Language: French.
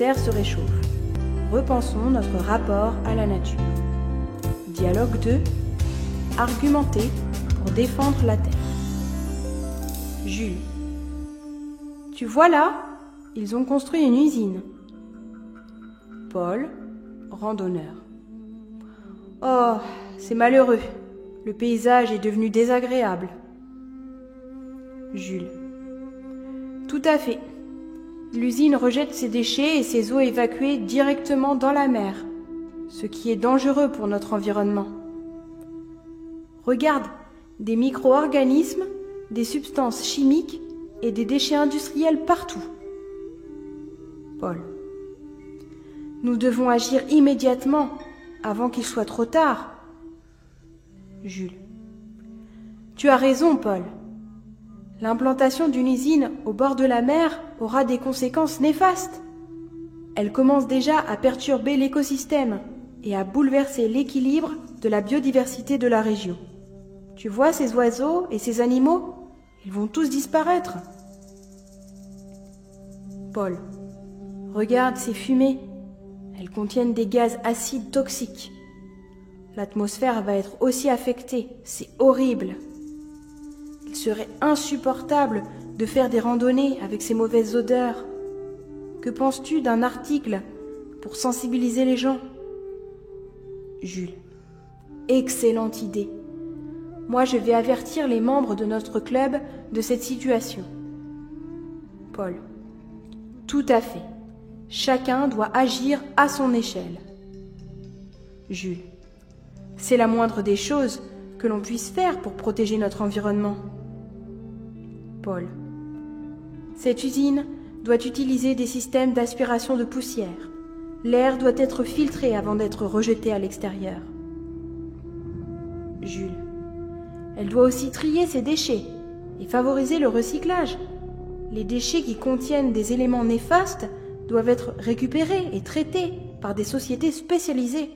Terre se réchauffe. Repensons notre rapport à la nature. Dialogue 2. Argumenter pour défendre la Terre. Jules. Tu vois là, ils ont construit une usine. Paul, randonneur. Oh, c'est malheureux. Le paysage est devenu désagréable. Jules. Tout à fait. L'usine rejette ses déchets et ses eaux évacuées directement dans la mer, ce qui est dangereux pour notre environnement. Regarde, des micro-organismes, des substances chimiques et des déchets industriels partout. Paul. Nous devons agir immédiatement, avant qu'il soit trop tard. Jules. Tu as raison, Paul. L'implantation d'une usine au bord de la mer aura des conséquences néfastes. Elle commence déjà à perturber l'écosystème et à bouleverser l'équilibre de la biodiversité de la région. Tu vois ces oiseaux et ces animaux? Ils vont tous disparaître. Paul. Regarde ces fumées. Elles contiennent des gaz acides toxiques. L'atmosphère va être aussi affectée. C'est horrible. Il serait insupportable de faire des randonnées avec ces mauvaises odeurs. Que penses-tu d'un article pour sensibiliser les gens? Jules. Excellente idée. Moi, je vais avertir les membres de notre club de cette situation. Paul. Tout à fait. Chacun doit agir à son échelle. Jules. C'est la moindre des choses que l'on puisse faire pour protéger notre environnement. Paul. Cette usine doit utiliser des systèmes d'aspiration de poussière. L'air doit être filtré avant d'être rejeté à l'extérieur. Jules. Elle doit aussi trier ses déchets et favoriser le recyclage. Les déchets qui contiennent des éléments néfastes doivent être récupérés et traités par des sociétés spécialisées.